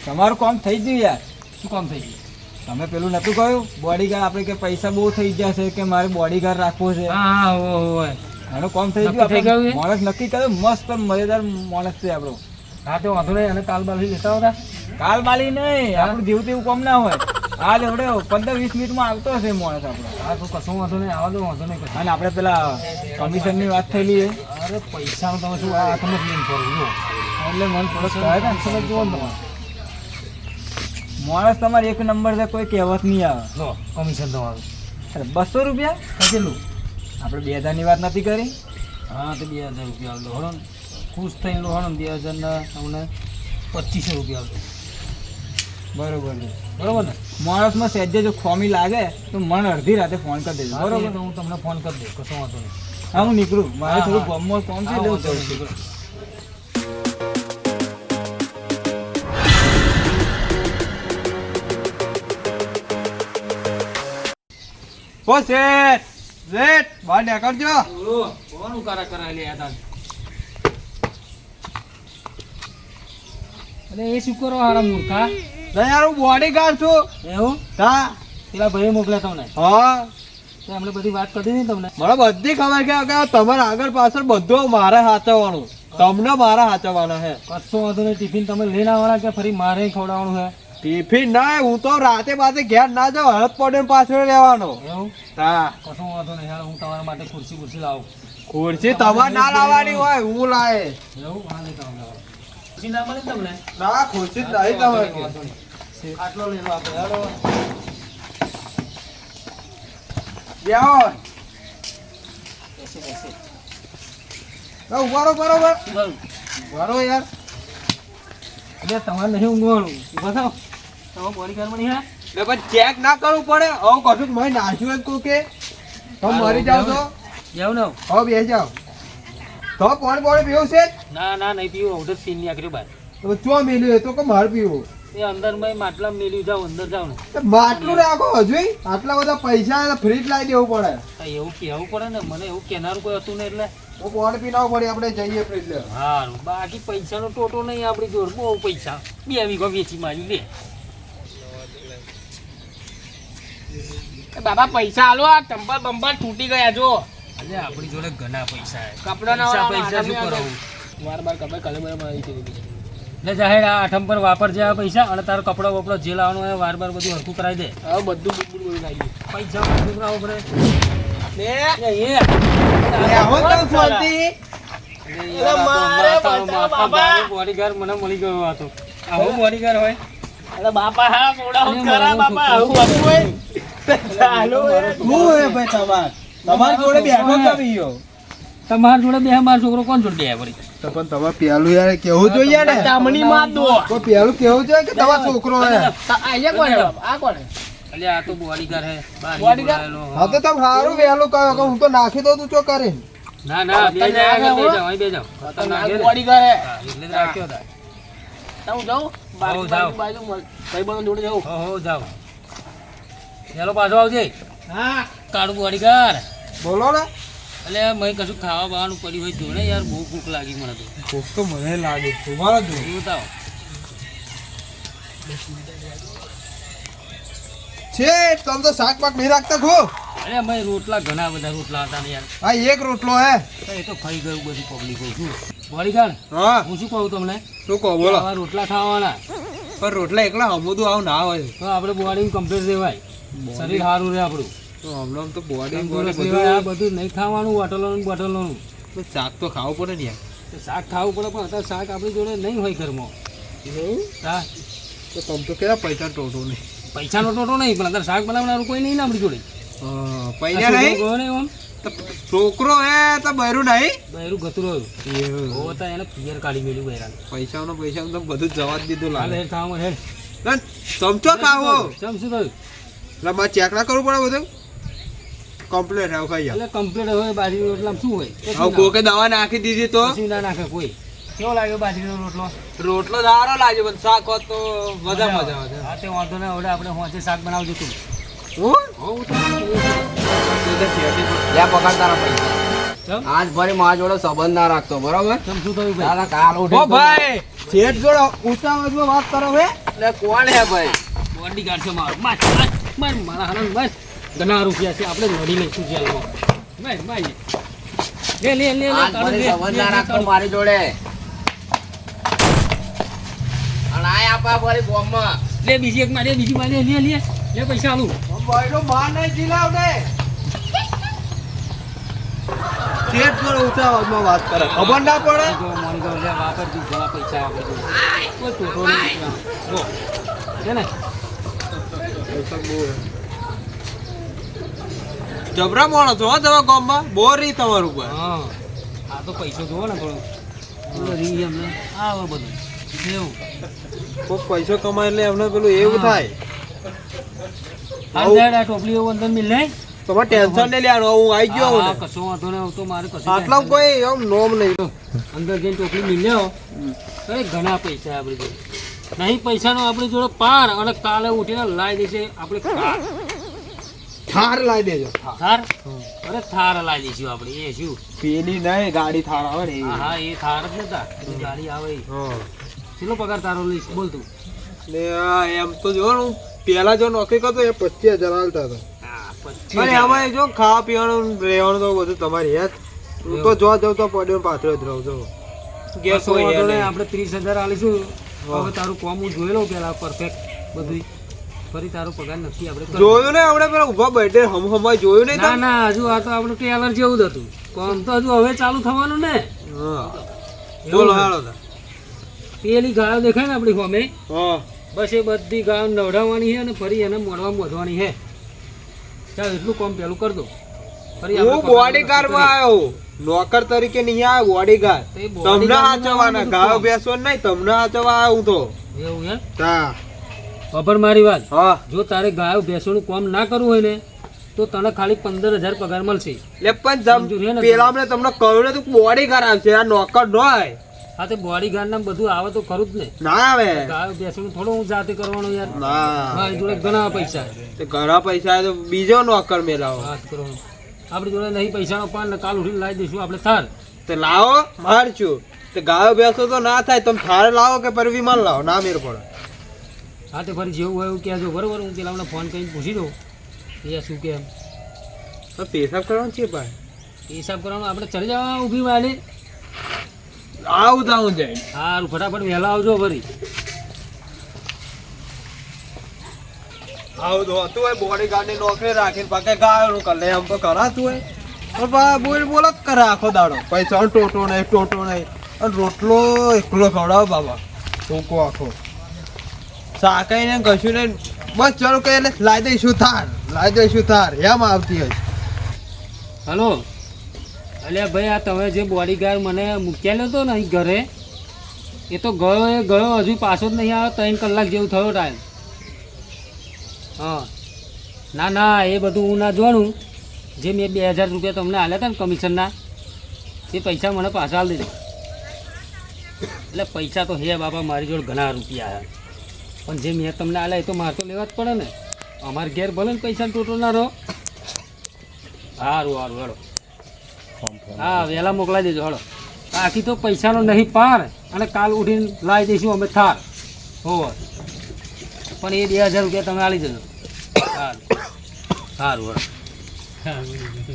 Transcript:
તમારું કામ થઈ ગયું યાર. શું કામ થઈ ગયું? તમે પેલું નતું કહ્યું બોડીગાર્ડ આપણે કે પૈસા બહુ થઈ ગયા છે કે મારે બોડીગાર્ડ રાખવો છે. હા હોય એનું કામ થઈ નક્કી થઈ ગયું. ગયું છે? માણસ નક્કી કર્યો મસ્ત મજેદાર માણસ છે આપણો. હા તો વાંધો નહીં અને કાલ બાલથી લેતા હતા. કાલ બાલી નહીં આપણું જેવું તેવું કામ ના હોય. આ લેવડે 15-20 મિનિટમાં આવતો હશે માણસ આપણો. હા તો કશું વાંધો નહીં, આવા દો, વાંધો નહીં કશું. અને આપણે પેલા કમિશનની વાત થયેલી છે અરે પૈસાનું તમે શું આ તમે ક્લેમ કરો છો? એટલે મને થોડોક કહે ને સમજ જુઓ ને તમારે. માણસ તમારે એક નંબર છે, કોઈ કહેવત નહીં આવે. લો કમિશન તમારું. અરે 200 રૂપિયા કેટલું? આપણે 2000ની વાત નથી કરી. હા તો 2000 રૂપિયા આવતો હળો ને, ખુશ થઈને લો હળો ને 2000 ના તમને 2500 રૂપિયા આવતો. બરોબર છે. બરોબર ને? માણસમાં સહેજે જો ખોમી લાગે તો મને અડધી રાતે ફોન કરી દેજો. બરોબર બરોબર. તો હું તમને ફોન કરી દઉં, કશો વાંધો નહીં. હા હું નીકળું, મારે હા, થોડું હા. ગામમાં કામ છે હા, એટલે હું વાંધો જઉં નહીં, છું. નીકળો. ઓ શેઠ બહાર નીકળજો. ઓલો, કોણ ઉકારા કરાયેલી હતા? અરે એ શું કરો હારા મૂર્ખા? યાર હું બોડીગાર્ડ છું. એવું? હા પેલા ભાઈ મોકલ્યા તમને હા તો એમણે બધી વાત કરી દીધી તમને? મને બધી ખબર કે તમારે આગળ પાછળ બધું મારે સાચવવાનું, તમને મારે સાચવવાના છે. કશો વાંધો નહીં. ટિફિન તમે લઈને આવવાના કે ફરી મારે ખવડાવવાનું છે? ટિફિન ના, હું તો રાતે ઘેર ના જાઉં, હળદ પડે પાછળ રહેવાનો. એવું? હા કશો વાંધો નહીં. હાલ હું તમારા માટે ખુરશી લાવું. ખુરશી તમારે ના લાવવાની હોય, હું લાવે. એવું? હા લઈ આવો, લાવો. ખુરશી ના મળે ને તમને? ના ખુરશી જ નહીં તમારે. વાંધો નહીં. આટલો લઈ લો આપણે. હાલો. બેહો. બેસી, બેસી. ઉભારો બરોબર બરોબર. બરો યાર. એટલે તમારે નહીં ઊંઘવાનું. ઊભા થાઓ. તમે બોડીગાર્ડમાં નહીં હા? ને પછી ચેક ના કરવું પડે. હવે કશું મેં નાખ્યું હોય કોઈ કે તમે મરી જાવ તો જાવ ને. હવે બેસી જાવ તો પાણી પીવું છે. ના ના નહીં પીવું. ઓર્ડર પીને નીકળ્યું બહાર. તો ચો મેલ્યું તો કે મારે પીવું. એ અંદર માટલા મેળ્યું. જાઓ અંદર જાઓ ને. માટલું રાખો હજુ આટલા બધા પૈસા ફ્રીજ લાવી દેવું પડે. હા, એવું કહેવું પડે ને. મને એવું કહેનારું કોઈ હતું ને એટલે. તો પાણી પીનાવું પડે, આપણે જઈએ ફ્રીજ લેવા. હારું. બાકી પૈસાનો ટોટો નહીં આપણી જોડે. બહુ પૈસા. 2 વીઘો વેચી માર્યું લે. બાબા પૈસા આલો, આ ચંપલ બંપલ તૂટી ગયા જો. એટલે આપણી જોડે ઘણા પૈસા છે. કપડાના પૈસા શું વાળા કરાવું? વાર બાર કપડા કલર મારી છે. એટલે જાહેર આ આઠમ પર વાપરજે આ પૈસા, અને તારો કપડો બપડો જે લાવવાનું હોય વાર બધું હરખું કરાવી દે. હવે બધું બુડ બોલી નાખ્યું. પૈસા હરખું કરાવવું પડે. ને બોડીગાર્ડ મને મળી ગયો હતો. આવો બોડીગાર્ડ હોય? અરે બાપા હા સોડા કરા બાપા આવું બધું હોય. ચાલો તમારી જોડે બેઠો કવિયો. તમારા જોડે બે, મારો છોકરો કોણ જોડે બે વળી? તો પણ તમે પેલું યાર કેવું જોઈએ ને. ચામડી માં દો. તો પેલું કેવું જોઈએ કે તમારો છોકરો હે. અહીંયા કોણ હે બાપા? આ કોણ હે? એટલે આ તો બોડીગાર્ડ હે. બહાર બોડીગાર્ડ? બોલાયેલો. હા તો તમે સારું વહેલું કહો કે હું તો નાખી દઉં તું ચો કરે. ના ના બે જાઓ, આગળ બે જાઓ, અહીં બે જાઓ. આ બોડી કરે. હા, એટલે જ રાખ્યો હતા. હું જાઉં બાજુ જાઓ. બાજુ ભાઈબંધો જોડે જાઉં. હો જાઓ. ચાલો પાછો આવજે. હા કાળું બોડીગાર્ડ. બોલો ને. એટલે મેં કશું ખાવા બાવાનું પડ્યું હોય જોડે યાર. બહુ ભૂખ લાગી મને તો. ભૂખ તો મને લાગે તમારા જો. એ બતાવો. છે તમે તો શાક પાક નહીં રાખતા ખો. અરે મેં રોટલા ઘણા બધા રોટલા હતા ને યાર. આ એક રોટલો હે. એ તો ખાઈ ગયું બધી પબ્લિક. છું બોડીગાર્ડ, હા હું શું કહું તમને? શું કહો બોલો. આવા રોટલા ખાવાના પણ રોટલા એકલા હમુદું આવું ના હોય. તો આપણે બોડી કમ્પ્લીટ રહેવાય. શરીર સારું રહે આપણું. તો હમણાં તો બોડી તંદુરસ્ત રહેવાય. આ બધું નહીં ખાવાનું હોટલોનું બોટલોનું. શાક તો ખાવું પડે ને યાર. તો શાક ખાવું પડે, પણ અત્યારે શાક આપણી જોડે નહીં હોય ઘરમાં. હા, તો તમે તો કેવા પૈસા ટોટો નહીં. પૈસાનો ટોટો નહીં, પણ અત્યારે શાક બનાવનારું કોઈ નહીં ને આપણી જોડે. પૈસા નહીં. આમ તો છોકરો હે તો બૈરું નહીં. બહેરું ગતું રહ્યું. હો હતા એને પિયર કાઢી મેળ્યું બહેરાને. પૈસાનો તો બધું જવા જ દીધું હાલ લાગે. હેડ ખાવામાં હેડ. ચમચો ખાવો ચમ શું થયું? એટલે મારે ચેક ના કરવું પડે બધું. કમ્પ્લેટ આવું ખાઈ જાવ. એટલે કમ્પ્લીટ હોય બાજરીનો રોટલામાં શું હોય? હવે કોકે દવા નાખી દીધી તો પછી ના નાખે કોઈ. કેવો લાગ્યો બાજરીનો રોટલો? રોટલો સારો લાગે પણ શાક હોત તો મજા મજા આવે. હા તે વાંધો નહીં. હવે આપણે હોંચે શાક બનાવજો તું. હું હોવ પગાર તારા પૈસા ચમ આજ ફરી મારા જોડે સંબંધ ના રાખતો બરોબર ચમ શું થયું ભાઈ દાદા કાલ ઉઠે ઓ ભાઈ શેઠ જોડે ઉતાવળમાં વાત કરો હે એટલે કોણ હે ભાઈ બોડીગાર્ડ છે મારો માર મારા હરણ બસ ઘણા રૂપિયા છે આપણે લડી લઈશું જેલમાં ભાઈ ભાઈ લે લે લે આજ ફરી સંબંધ ના રાખતો મારી જોડે અને આ આપા ફરી ગોમમાં લે બીજી એક મારે બીજી મારે લે લે લે પૈસા આલું ભાઈનો માર નહીં જીલાવ દે શેઠ જોડે ઉતાવળમાં વાત કરે ખબર ના પડે જો મોની જો લે વાપર દી ઘણા પૈસા આપે છે કોઈ ટોટો નહીં જો છે ને જબરા માણસ હો તમે ગામમાં બોરી તમારું ઉપર હા આ તો પૈસો જોવો ને થોડો રીંગ એમને આવે બધું એવું કોક પૈસો કમાય એટલે એમને પેલું એવું થાય આ લે આ ટોપલી એવું અંદર મિલ લે તમારે ટેન્શન નહીં લેવાનું હું આવી ગયો હું હા ને. કશો વાંધો નહીં તો મારે કશું આટલા કોઈ એમ નોમ નહીં અંદર જઈને ટોપલી મિલ્યો અરે ઘણા પૈસા આપણી જોડે નહીં પૈસાનો આપણી જોડે પાર અને કાલે ઉઠીને લાવી દેશે આપણે કાર થાર લાવી દેજો થાર અરે થાર લાવી દઈશું આપણે એ શું પેલી નહીં ગાડી થાર આવે ને હા હા એ થાર જ નતા એ ગાડી આવે એ. હા કેટલો પગાર તારો લઈશ બોલ તું ને આ એમ તો જો ને હું પેલા જો નોકરી કરતો એ 25,000 હાલતા હતા હા અને આમાં જો ખાવા પીવાનું રહેવાનું તો બધું તમારી યાદ હું તો જો જાઉં તો પડ્યો પાછળ જ રહું છું ગેસ કશો વાંધો નહીં, આપણે 30,000 આલીશું હવે તારું કોમ હું જોઈ લઉં પેલા પરફેક્ટ બધું ફરી તારો પગાર નથી આપણે કરવો. જોયું ને આપણે પેલા ઉભા બેઠે હમ જોયું નહીં ના તમે? ના હજુ આ તો આપણું ટેલર જેવું જ હતું કોમ તો હજુ હવે ચાલુ થવાનું ને હા બોલો હાલો તા. પેલી ગાયો દેખાય ને આપણી સામે હા બસ એ બધી ગાયો નવડાવવાની છે અને ફરી એને મોઢવા મોઢવાની છે ચાલ એટલું કામ પેલું કર દો ફરી આપણે હું પગાર બોડીગાર્ડ માં આવ્યો નોકર તરીકે નહીં આવ્યો બોડીગાર્ડ તો એ તમને bodyguard હાચવાના નું ગાયો કામ. બેસવો નહીં તમને હાચવા આવ્યો હું તો એવું એમ હા ખબર મારી વાત હા જો તારે ગાયો ભેંસોનું કામ ના કરવું હોય ને તો તને ખાલી 15,000 પગાર મળશે એટલે પણ સમજુ છે ને પેલા અમને તમને કહ્યું ને તું બોડીગાર્ડ આવશે આ નોકર ન હોય હા તે બોડીગાર્ડ ના બધું આવે તો ખરું જ ને ના આવે ગાયો ભેંસોનું થોડું હું જાતે કરવાનું યાર ના મારી જોડે ઘણા પૈસા છે. તે ઘણા પૈસા આવે તો બીજો નોકર મેલાવો વાત કરવાનું આપણી જોડે નહીં પૈસાનો પાન ને કાલ ઉઠીને લાવી દઈશું આપણે થાર તે લાવો મારશું તે ગાયો બેસો તો ના થાય તમે થાર લાવો કે પર વિમાન લાવો ના મેર પડે હા તે ફરી જેવું હોય એવું કહેજો બરોબર હું પેલા ફોન કરીને પૂછી દઉં એ શું કેમ તો પેશાબ કરવાનું છે ભાઈ હિસાબ કરવાનો આપણે ચડી જવા ઊભી વાળી આવું તાવું જાય સારું ફટાફટ વહેલા આવજો ફરી આવું તો હતું હોય બોડીગાર્ડ ની નોકરી રાખીને પાકે ગાયોનું કરે એમ તો કરાતું હોય પણ બા બોલ બોલ જ કરે આખો દાડો પૈસા ટોટો નહીં અને રોટલો એકલો ખવડાવો બાબા ટોકો આખો શાકાઈ ને કશું નહીં બસ ચાલો કે એટલે લાવી દઈશું થાર એમ આવતી હોય હલો અલ્યા ભાઈ આ તમે જે બોડીગાર્ડ મને મૂક્યા હતો ને અહીં ઘરે એ તો ગયો હજુ પાછો જ નહીં આવ્યો 3 કલાક જેવું થયો ટાઈમ હા ના એ બધું હું ના જોવાનું જે મેં 2,000 રૂપિયા તમને આલ્યા હતા ને કમિશનના એ પૈસા મને પાછા આલી દેજો એટલે પૈસા તો હે બાપા મારી જોડે ઘણા રૂપિયા છે પણ જે મેં તમને આલ્યા એ તો મારે તો લેવા જ પડે ને અમારે ઘેર ભલે ને પૈસા ટોટલ ના રહો સારું હેડો હા વહેલા મોકલાવી દેજો હેડો આખી તો પૈસાનો નહીં પાર અને કાલ ઉઠીને લાવી દઈશું અમે થાર હોવ પણ એ 2,000 રૂપિયા તમે આલી દેજો સારું હેડો